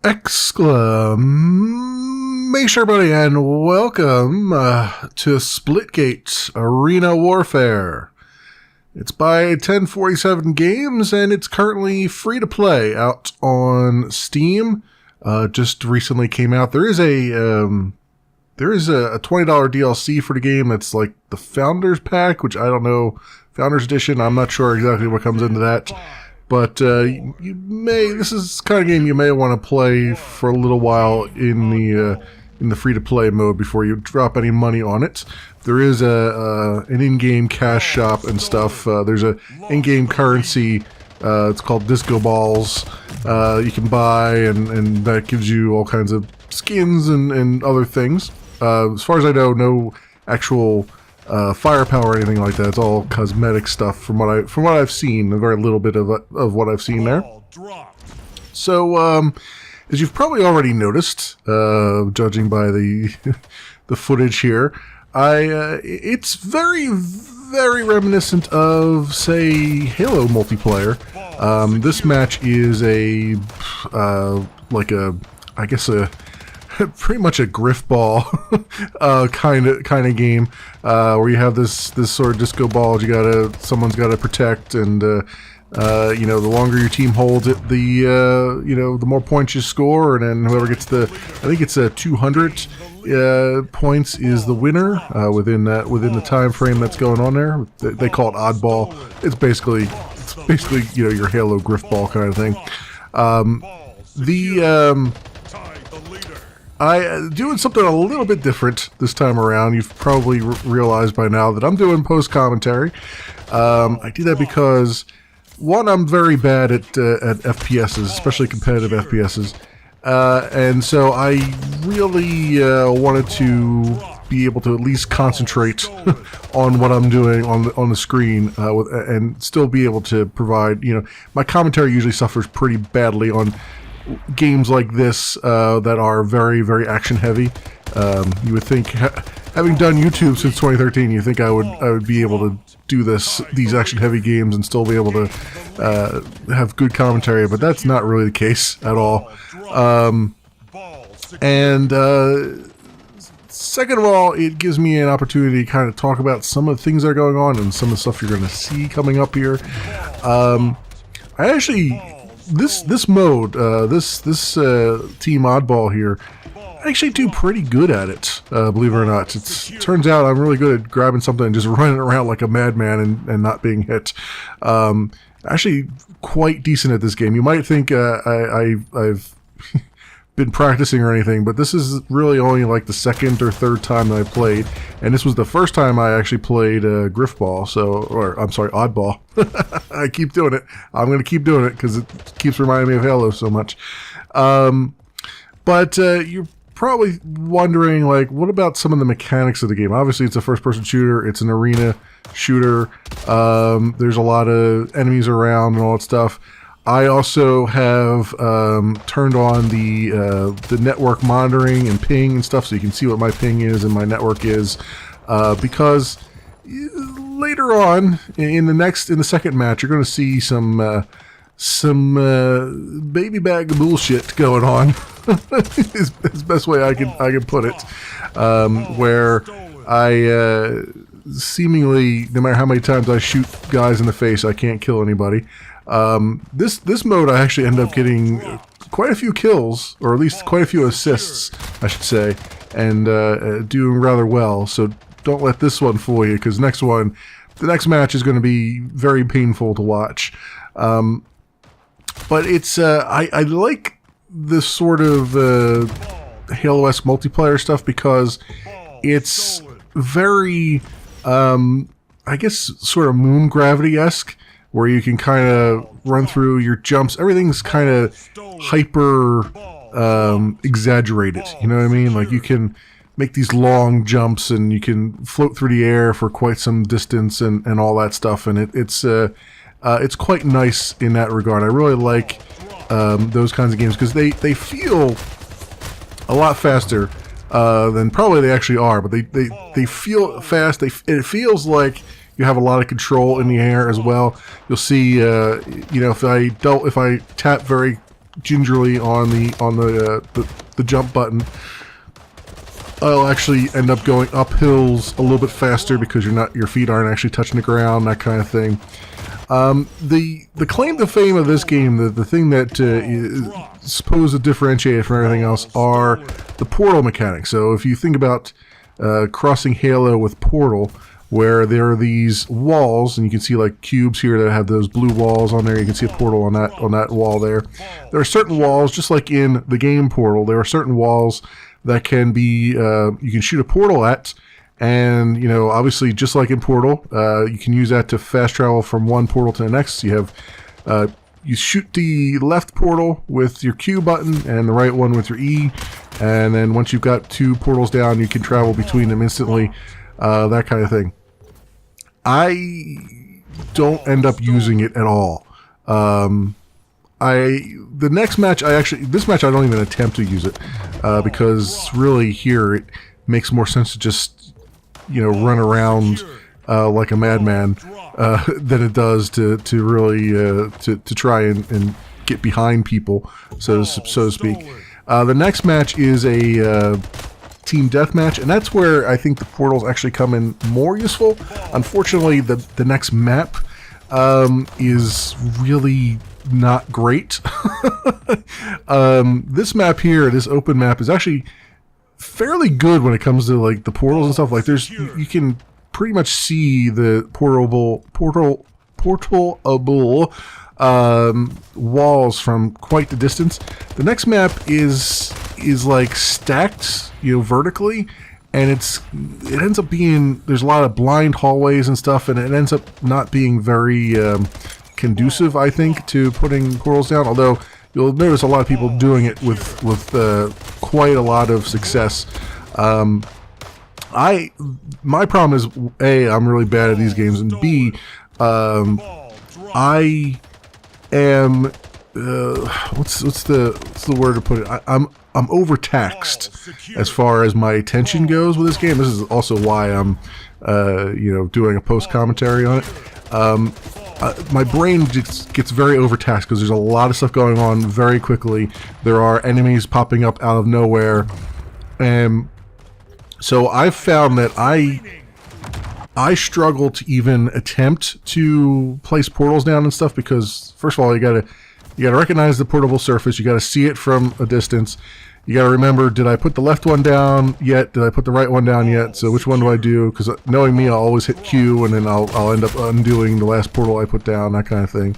Exclamation, everybody, and welcome to Splitgate Arena Warfare. It's by 1047 Games, and it's currently free to play out on Steam. Just recently came out. There is a $20 DLC for the game. That's like the Founders Pack, which I don't know, Founders Edition. I'm not sure exactly what comes into that. But this is the kind of game you may want to play for a little while in the free-to-play mode before you drop any money on it. There is an in-game cash shop and stuff. There's an in-game currency. It's called Disco Balls. You can buy, and that gives you all kinds of skins and other things. As far as I know, no actual firepower or anything like that. It's all cosmetic stuff from what I've seen. A very little bit of what I've seen there. So, as you've probably already noticed, judging by the the footage here, it's very, very reminiscent of, say, Halo multiplayer. This match is pretty much a griff ball kind of game, where you have this sort of disco ball someone's gotta protect, and the longer your team holds it, the more points you score, and then whoever gets I think it's 200 points is the winner within the time frame that's going on there. They call it oddball. It's basically your Halo griff ball kind of thing. Doing something a little bit different this time around. You've probably realized by now that I'm doing post-commentary. I do that because, one, I'm very bad at FPSs, especially competitive FPSs. And so I really wanted to be able to at least concentrate on what I'm doing on the screen, and still be able to provide, my commentary usually suffers pretty badly on games like this that are very, very action heavy. You would think, having done YouTube since 2013, you think I would be able to do these action heavy games and still be able to have good commentary, but that's not really the case at all. Second of all, it gives me an opportunity to kind of talk about some of the things that are going on and some of the stuff you're going to see coming up here. This mode, this Team Oddball here, I actually do pretty good at it, believe it or not. Turns out I'm really good at grabbing something and just running around like a madman and not being hit. Actually quite decent at this game. You might think I've been practicing or anything, but this is really only like the second or third time that I played, and this was the first time I actually played Griffball, Oddball. I keep doing it. I'm going to keep doing it because it keeps reminding me of Halo so much. But you're probably wondering, like, what about some of the mechanics of the game? Obviously, it's a first-person shooter. It's an arena shooter. There's a lot of enemies around and all that stuff. I also have turned on the network monitoring and ping and stuff, so you can see what my ping is and my network is, because later on in the second match, you're going to see some baby bag of bullshit going on. is the best way I can put it, where I seemingly, no matter how many times I shoot guys in the face, I can't kill anybody. This mode, I actually end up getting quite a few kills, or at least quite a few assists, I should say, and doing rather well. So don't let this one fool you, because the next match is going to be very painful to watch. But it's I like this sort of Halo-esque multiplayer stuff because it's very I guess sort of moon gravity-esque, where you can kind of run through your jumps. Everything's kind of hyper exaggerated, you know what I mean? Like, you can make these long jumps and you can float through the air for quite some distance and all that stuff, and it's quite nice in that regard. I really like those kinds of games because they feel a lot faster than probably they actually are, but they feel fast. It feels like you have a lot of control in the air as well. You'll see, if I tap very gingerly on the jump button, I'll actually end up going up hills a little bit faster because your feet aren't actually touching the ground, that kind of thing. The claim to fame of this game, the thing that is supposed to differentiate it from everything else, are the portal mechanics. So if you think about crossing Halo with Portal, where there are these walls, and you can see like cubes here that have those blue walls on there. You can see a portal on that wall there. There are certain walls, just like in the game Portal, there are certain walls that can be you can shoot a portal at, and obviously just like in Portal, you can use that to fast travel from one portal to the next. You have you shoot the left portal with your Q button and the right one with your E, and then once you've got 2 portals down, you can travel between them instantly, that kind of thing. I don't end up using it at all. The next match, this match I don't even attempt to use it, because really here it makes more sense to just run around like a madman than it does to really to try and get behind people, so to speak. The next match is a team deathmatch, and that's where I think the portals actually come in more useful. Unfortunately, the next map is really not great. This map here, this open map, is actually fairly good when it comes to like the portals and stuff. Like you can pretty much see the portable walls from quite the distance. The next map is like stacked, vertically, and it ends up being, there's a lot of blind hallways and stuff, and it ends up not being very conducive, I think, to putting portals down. Although you'll notice a lot of people doing it with quite a lot of success. My problem is, A, I'm really bad at these games, and B, I am what's the word to put it? I'm overtaxed as far as my attention goes with this game. This is also why I'm doing a post commentary on it. My brain just gets very overtaxed because there's a lot of stuff going on very quickly. There are enemies popping up out of nowhere, and so I've found that I struggle to even attempt to place portals down and stuff, because first of all, you gotta recognize the portable surface. You gotta see it from a distance. You gotta remember, did I put the left one down yet? Did I put the right one down yet? So which one do I do? Because knowing me, I'll always hit Q, and then I'll end up undoing the last portal I put down, that kind of thing.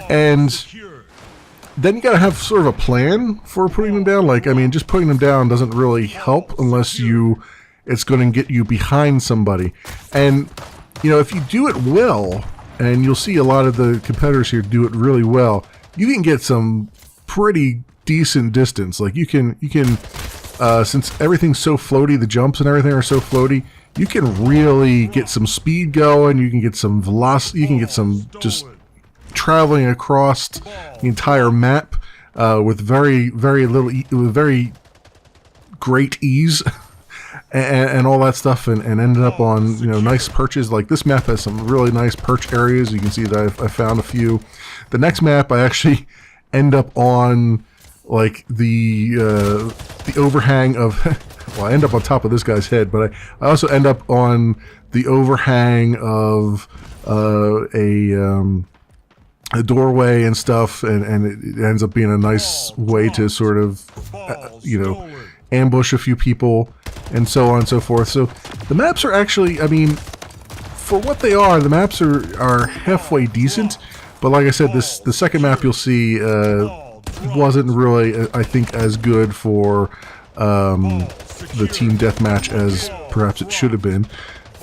And then you gotta have sort of a plan for putting them down. Like, I mean, just putting them down doesn't really help unless it's going to get you behind somebody. And if you do it well, and you'll see a lot of the competitors here do it really well, you can get some pretty decent distance. Like you can since everything's so floaty, the jumps and everything are so floaty, you can really get some speed going. You can get some velocity. You can get some just traveling across the entire map with very great ease. And all that stuff, and ended up on nice perches. Like this map has some really nice perch areas. You can see that I found a few. The next map, I actually end up on like the overhang of well, I end up on top of this guy's head, but I also end up on the overhang of a doorway and stuff, and it ends up being a nice way to sort of ambush a few people, and so on and so forth. So the maps are actually, I mean, for what they are, the maps are halfway decent. But like I said, the second map you'll see wasn't really, I think, as good for the team deathmatch as perhaps it should have been.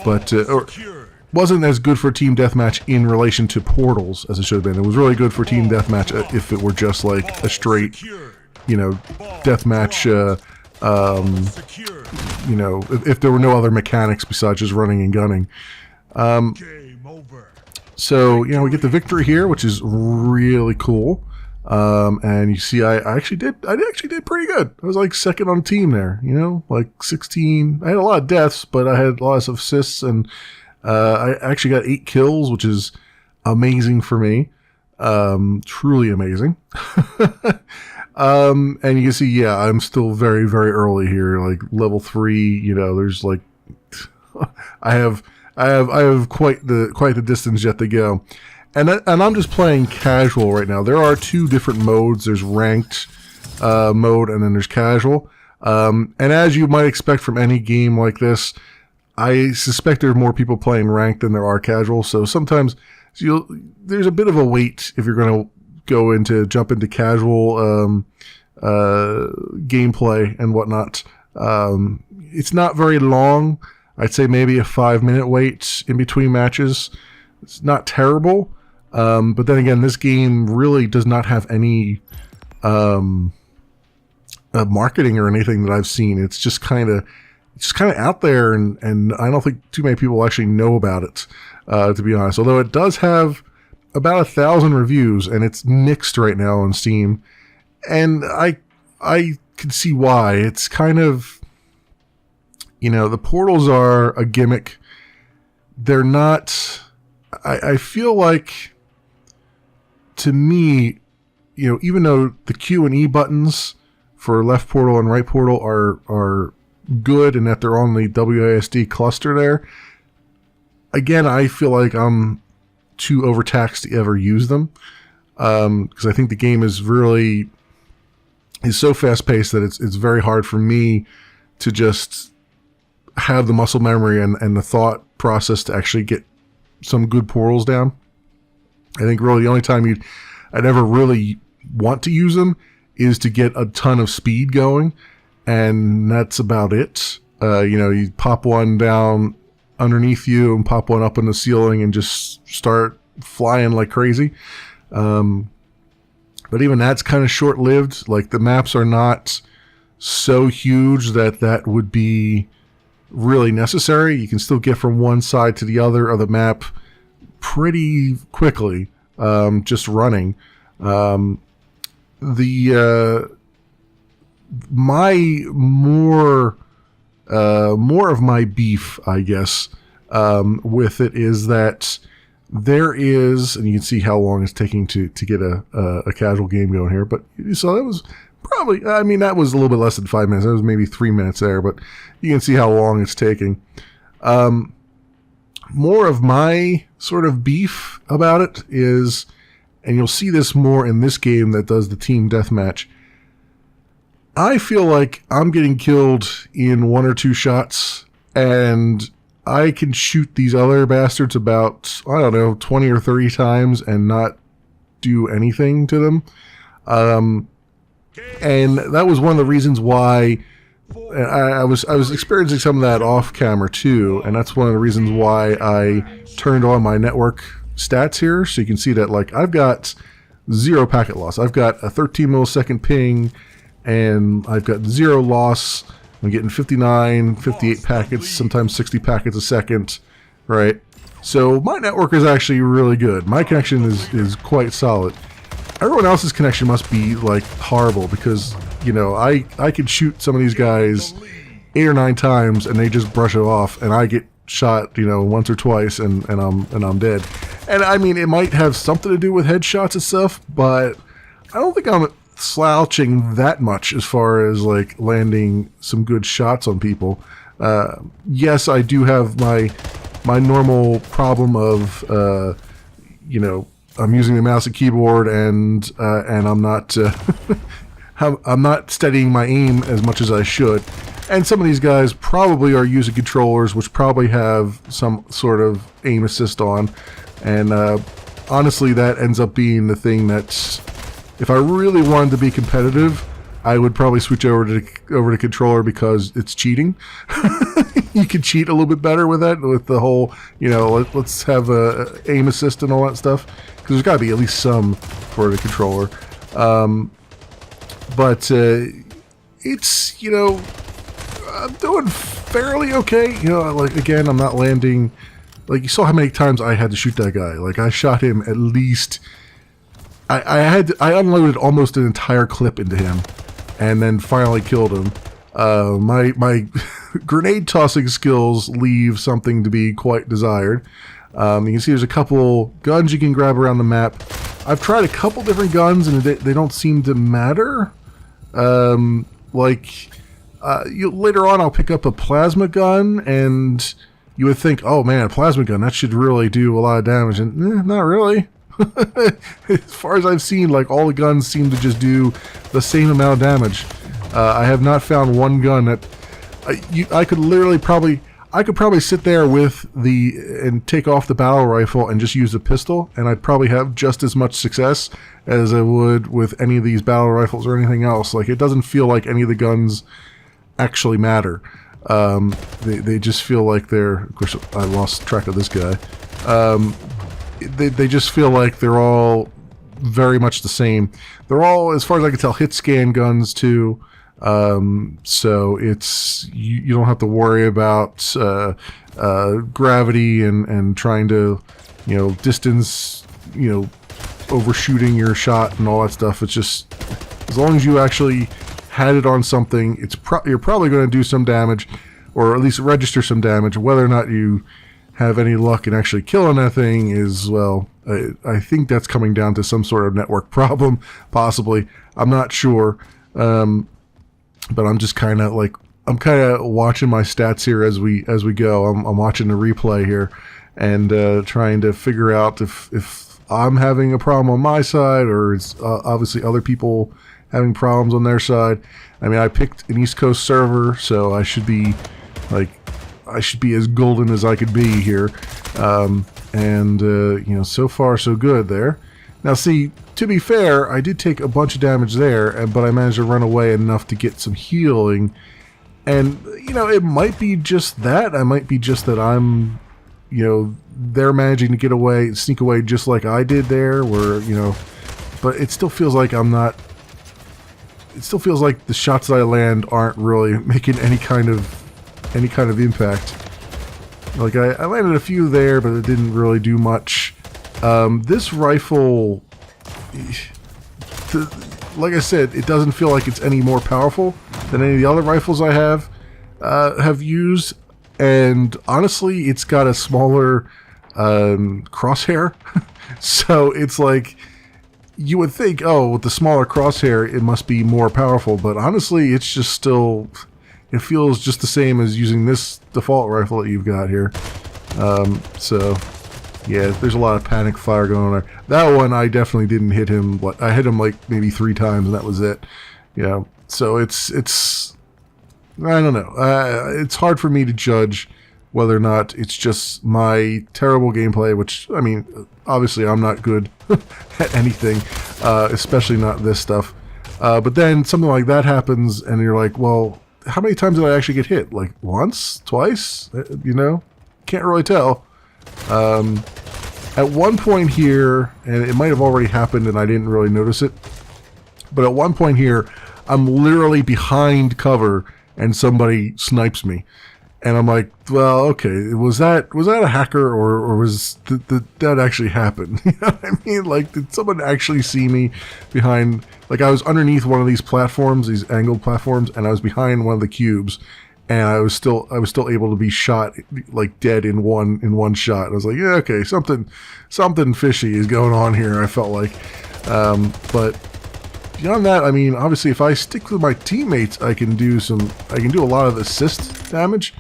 But or wasn't as good for team deathmatch in relation to portals as it should have been. It was really good for team deathmatch if it were just like a straight, deathmatch. If there were no other mechanics besides just running and gunning. So, we get the victory here, which is really cool. And you see, I actually did pretty good. I was like second on the team there, like 16. I had a lot of deaths, but I had lots of assists, and I actually got 8 kills, which is amazing for me. Truly amazing. And you can see, yeah, I'm still very, very early here, like level 3, you know, there's like, I have quite the distance yet to go. And I'm just playing casual right now. There are 2 different modes. There's ranked mode, and then there's casual. And as you might expect from any game like this, I suspect there are more people playing ranked than there are casual. So sometimes there's a bit of a wait if you're going to jump into casual gameplay and whatnot. It's not very long. I'd say maybe a 5-minute wait in between matches. It's not terrible. But then again, this game really does not have any marketing or anything that I've seen. It's just kind of out there, and I don't think too many people actually know about it, to be honest. Although it does have about 1,000 reviews, and it's mixed right now on Steam, and I can see why. It's kind of, you know, the portals are a gimmick. They're not. I feel like, to me, you know, even though the Q and E buttons for left portal and right portal are good, and that they're on the WASD cluster there, again, I feel like I'm too overtaxed to ever use them, because I think the game is so fast paced that it's very hard for me to just have the muscle memory and the thought process to actually get some good portals down. I think really the only time I'd ever really want to use them is to get a ton of speed going, and that's about it. You know, you pop one down underneath you and pop one up in the ceiling and just start flying like crazy. But even that's kind of short-lived. Like, the maps are not so huge that would be really necessary. You can still get from one side to the other of the map pretty quickly, just running. More of my beef, I guess, with it is that there is, and you can see how long it's taking to get a casual game going here. But so that was probably, I mean, that was a little bit less than 5 minutes. That was maybe 3 minutes there, but you can see how long it's taking. More of my sort of beef about it is, and you'll see this more in this game that does the team deathmatch, I feel like I'm getting killed in 1 or 2 shots, and I can shoot these other bastards about, I don't know, 20 or 30 times and not do anything to them. And that was one of the reasons why I was experiencing some of that off camera too, and that's one of the reasons why I turned on my network stats here, so you can see that, like, I've got 0 packet loss. I've got a 13 millisecond ping, and I've got 0 loss. I'm getting 59, 58 packets, sometimes 60 packets a second, right? So my network is actually really good. My connection is quite solid. Everyone else's connection must be, like, horrible, because, you know, I could shoot some of these guys 8 or 9 times and they just brush it off, and I get shot, you know, once or twice and I'm dead. And I mean, it might have something to do with headshots and stuff, but I don't think I'm slouching that much as far as, like, landing some good shots on people. Yes, I do have my normal problem of, you know, I'm using the mouse and keyboard, and I'm not I'm not steadying my aim as much as I should. And some of these guys probably are using controllers, which probably have some sort of aim assist on. And honestly, that ends up being the thing that's, if I really wanted to be competitive, I would probably switch over to controller, because it's cheating. You can cheat a little bit better with that, with the whole, you know, let's have a aim assist and all that stuff, because there's got to be at least some for the controller. But it's, you know, I'm doing fairly okay. You know, like, again, I'm not landing. Like, you saw how many times I had to shoot that guy. Like, I shot him at least. I unloaded almost an entire clip into him, and then finally killed him. My grenade tossing skills leave something to be quite desired. You can see there's a couple guns you can grab around the map. I've tried a couple different guns and they don't seem to matter. Later on I'll pick up a plasma gun and you would think, oh man, a plasma gun, that should really do a lot of damage. And not really. As far as I've seen, like all the guns seem to just do the same amount of damage. I have not found one gun that I could literally probably sit there with and take off the battle rifle and just use a pistol, and I'd probably have just as much success as I would with any of these battle rifles or anything else. Like, it doesn't feel like any of the guns actually matter. They just feel like they're... Of course, I lost track of this guy. They just feel like they're all very much the same. They're all, as far as I can tell, hit scan guns too. So it's you don't have to worry about gravity and trying to, distance, overshooting your shot and all that stuff. It's just, as long as you actually had it on something, you're probably going to do some damage, or at least register some damage. Whether or not you have any luck in actually killing that thing is, well, I think that's coming down to some sort of network problem, possibly. I'm not sure. But I'm just kind of watching my stats here as we go. I'm watching the replay here and trying to figure out if I'm having a problem on my side, or it's obviously other people having problems on their side. I mean, I picked an East Coast server, so I should be as golden as I could be here. So far so good there. Now, see, to be fair, I did take a bunch of damage there, but I managed to run away enough to get some healing. And, it might be just that. It might be just that I'm, they're managing to get away, sneak away just like I did there, where, but it still feels like I'm not... It still feels like the shots that I land aren't really making any kind of impact. Like, I landed a few there, but it didn't really do much. This rifle, like I said, it doesn't feel like it's any more powerful than any of the other rifles I have used, and honestly, it's got a smaller crosshair, so it's like, you would think, oh, with the smaller crosshair, it must be more powerful, but honestly, it's just still, it feels just the same as using this default rifle that you've got here. So... yeah, there's a lot of panic fire going on there. That one, I definitely didn't hit him. I hit him like maybe 3 times, and that was it. So it's I don't know. It's hard for me to judge whether or not it's just my terrible gameplay, which, I mean, obviously I'm not good at anything, especially not this stuff. But then something like that happens, and you're like, well, how many times did I actually get hit? Like, once? Twice? Can't really tell. At one point here, and it might have already happened and I didn't really notice it, but at one point here, I'm literally behind cover and somebody snipes me. And I'm like, well, okay, was that a hacker, or was that actually happen? You know what I mean? Like, did someone actually see me behind, like, I was underneath one of these platforms, these angled platforms, and I was behind one of the cubes. And I was still able to be shot, like, dead in one shot. I was like, yeah, okay, something fishy is going on here, I felt like. But beyond that, I mean, obviously, if I stick with my teammates, I can do a lot of assist damage.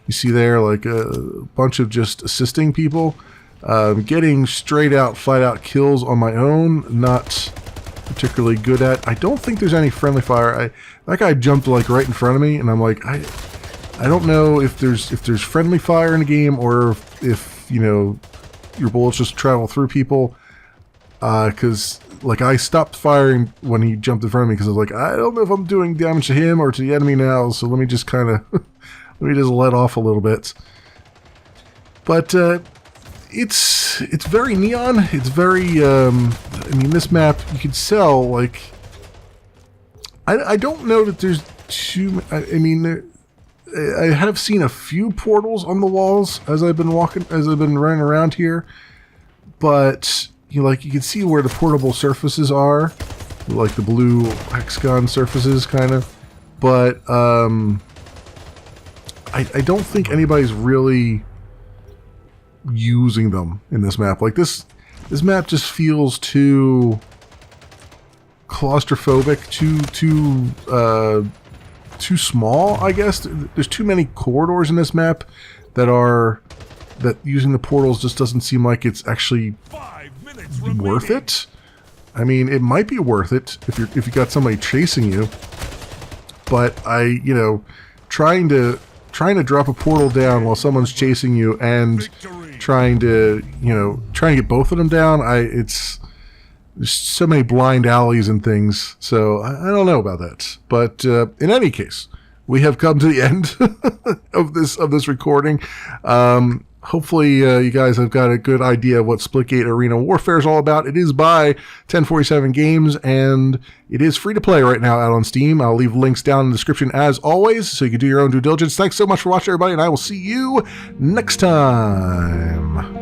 You see there, like, a bunch of just assisting people. Getting straight out, flat out kills on my own, not particularly good at. I don't think there's any friendly fire. That guy jumped, like, right in front of me, and I'm like, I don't know if there's friendly fire in the game, or if your bullets just travel through people. Because, like, I stopped firing when he jumped in front of me, because I was like, I don't know if I'm doing damage to him or to the enemy now, so let me just kind of let me just let off a little bit. But it's very neon. It's very I mean, this map, you could sell, like, I don't know that there's too. I mean, I have seen a few portals on the walls as I've been running around here, but you can see where the portable surfaces are, like the blue hexagon surfaces, kind of. But I don't think anybody's really using them in this map. Like this map just feels too claustrophobic, too small, I guess. There's too many corridors in this map that using the portals just doesn't seem like it's actually worth it. I mean, it might be worth it if you got somebody chasing you, but trying to drop a portal down while someone's chasing you and trying to get both of them down, there's so many blind alleys and things, so I don't know about that. But in any case, we have come to the end of this recording. Hopefully you guys have got a good idea of what Splitgate Arena Warfare is all about. It is by 1047 Games, and it is free to play right now out on Steam. I'll leave links down in the description as always, so you can do your own due diligence. Thanks so much for watching, everybody, and I will see you next time.